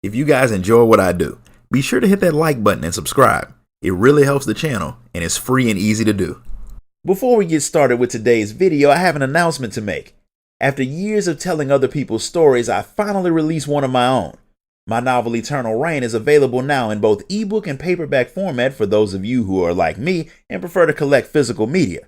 If you guys enjoy what I do, be sure to hit that like button and subscribe. It really helps the channel and it's free and easy to do. Before we get started with today's video, I have an announcement to make. After years of telling other people's stories, I finally released one of my own. My novel Eternal Reign is available now in both ebook and paperback format for those of you who are like me and prefer to collect physical media.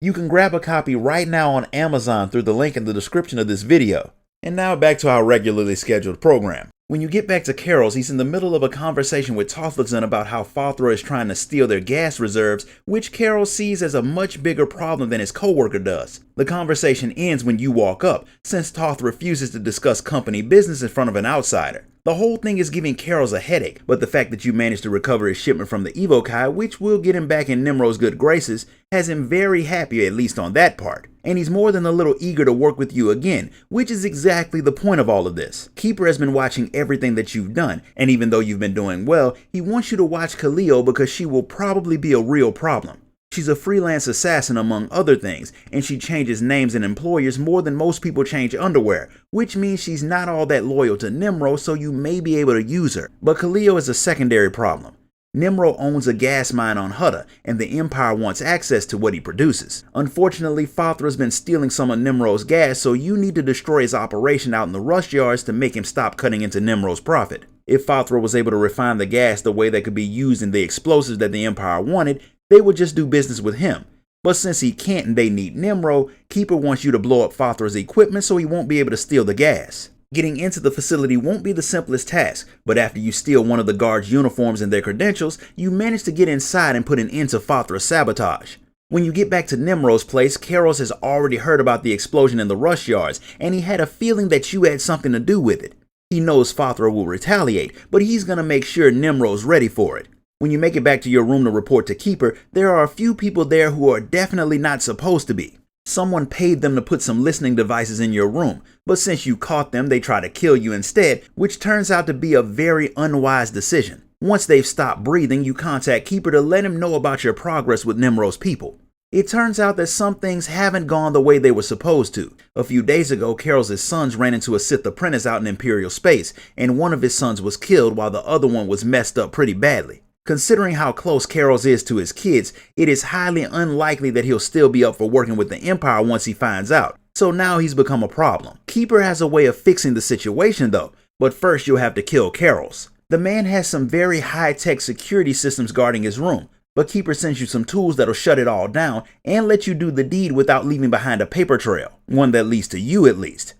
You can grab a copy right now on Amazon through the link in the description of this video. And now back to our regularly scheduled program. When you get back to Carol's, he's in the middle of a conversation with Tothleton about how SWTOR is trying to steal their gas reserves, which Carol sees as a much bigger problem than his coworker does. The conversation ends when you walk up, since Toth refuses to discuss company business in front of an outsider. The whole thing is giving Carol's a headache, but the fact that you managed to recover his shipment from the Evokai, which will get him back in Nimrod's good graces, has him very happy, at least on that part. And he's more than a little eager to work with you again, which is exactly the point of all of this. Keeper has been watching everything that you've done, and even though you've been doing well, he wants you to watch Khalil because she will probably be a real problem. She's a freelance assassin among other things, and she changes names and employers more than most people change underwear, which means she's not all that loyal to Nimrod, so you may be able to use her. But Khalil is a secondary problem. Nimrod owns a gas mine on Hutta, and the Empire wants access to what he produces. Unfortunately, SWTOR has been stealing some of Nimrod's gas, so you need to destroy his operation out in the rust yards to make him stop cutting into Nimrod's profit. If SWTOR was able to refine the gas the way that could be used in the explosives that the Empire wanted, they would just do business with him. But since he can't and they need Nimrod, Keeper wants you to blow up SWTOR's equipment so he won't be able to steal the gas. Getting into the facility won't be the simplest task, but after you steal one of the guards' uniforms and their credentials, you manage to get inside and put an end to SWTOR's sabotage. When you get back to Nimrod's place, Karos has already heard about the explosion in the rush yards, and he had a feeling that you had something to do with it. He knows SWTOR will retaliate, but he's gonna make sure Nimrod's ready for it. When you make it back to your room to report to Keeper, there are a few people there who are definitely not supposed to be. Someone paid them to put some listening devices in your room, but since you caught them, they try to kill you instead, which turns out to be a very unwise decision. Once they've stopped breathing, you contact Keeper to let him know about your progress with Nimrod's people. It turns out that some things haven't gone the way they were supposed to. A few days ago, Carol's sons ran into a Sith apprentice out in Imperial space, and one of his sons was killed while the other one was messed up pretty badly. Considering how close Carol's is to his kids, it is highly unlikely that he'll still be up for working with the Empire once he finds out. So now he's become a problem. Keeper has a way of fixing the situation though, but first you'll have to kill Carol's. The man has some very high-tech security systems guarding his room, but Keeper sends you some tools that'll shut it all down and let you do the deed without leaving behind a paper trail, one that leads to you at least.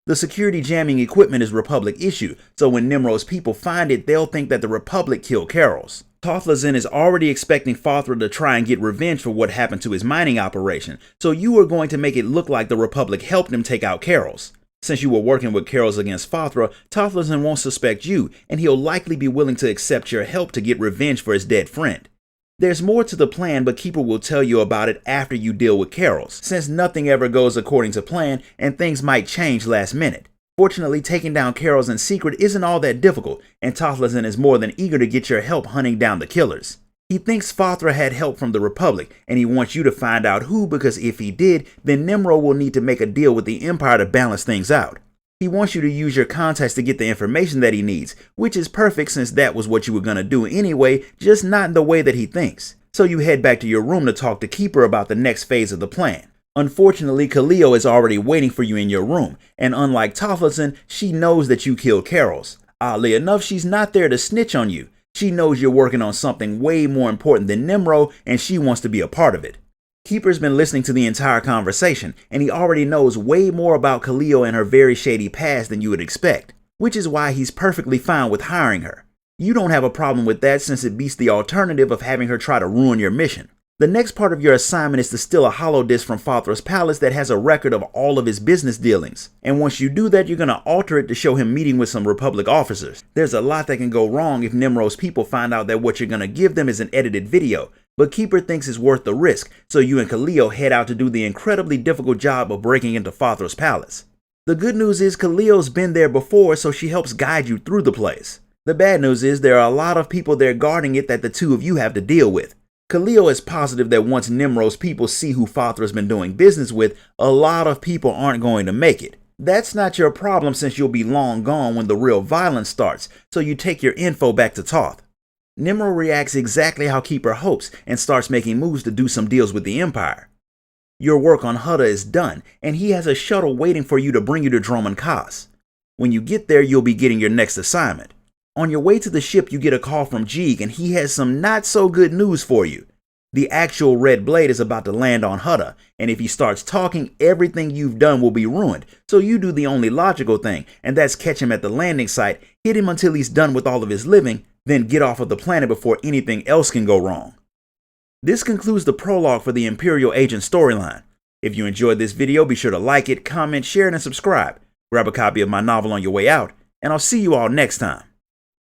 The security jamming equipment is Republic issue, so when Nimrod's people find it, they'll think that the Republic killed Carol's. Tothleton is already expecting SWTOR to try and get revenge for what happened to his mining operation, so you are going to make it look like the Republic helped him take out Carol's. Since you were working with Carol's against SWTOR, Tothleton won't suspect you, and he'll likely be willing to accept your help to get revenge for his dead friend. There's more to the plan, but Keeper will tell you about it after you deal with Carol's, since nothing ever goes according to plan and things might change last minute. Fortunately, taking down Carol's in secret isn't all that difficult, and Tothleton is more than eager to get your help hunting down the killers. He thinks SWTOR had help from the Republic, and he wants you to find out who, because if he did, then Nimrod will need to make a deal with the Empire to balance things out. He wants you to use your contacts to get the information that he needs, which is perfect since that was what you were gonna do anyway, just not in the way that he thinks. So you head back to your room to talk to Keeper about the next phase of the plan. Unfortunately, Khalil is already waiting for you in your room, and unlike Tothleton, she knows that you killed Carol's. Oddly enough, she's not there to snitch on you. She knows you're working on something way more important than Nimrod, and she wants to be a part of it. Keeper's been listening to the entire conversation, and he already knows way more about Khalil and her very shady past than you would expect, which is why he's perfectly fine with hiring her. You don't have a problem with that since it beats the alternative of having her try to ruin your mission. The next part of your assignment is to steal a holodisc from SWTOR's palace that has a record of all of his business dealings. And once you do that, you're going to alter it to show him meeting with some Republic officers. There's a lot that can go wrong if Nimrod's people find out that what you're going to give them is an edited video, but Keeper thinks it's worth the risk, so you and Khalil head out to do the incredibly difficult job of breaking into SWTOR's palace. The good news is Khalil's been there before, so she helps guide you through the place. The bad news is there are a lot of people there guarding it that the two of you have to deal with. Khalil is positive that once Nimrod's people see who SWTOR has been doing business with, a lot of people aren't going to make it. That's not your problem since you'll be long gone when the real violence starts, so you take your info back to Toth. Nimro reacts exactly how Keeper hopes and starts making moves to do some deals with the Empire. Your work on Hutta is done, and he has a shuttle waiting for you to bring you to Droman Kaas. When you get there, you'll be getting your next assignment. On your way to the ship, you get a call from Jeeg, and he has some not so good news for you. The actual Red Blade is about to land on Hutta, and if he starts talking, everything you've done will be ruined. So you do the only logical thing, and that's catch him at the landing site, hit him until he's done with all of his living, then get off of the planet before anything else can go wrong. This concludes the prologue for the Imperial Agent storyline. If you enjoyed this video, be sure to like it, comment, share it, and subscribe. Grab a copy of my novel on your way out, and I'll see you all next time.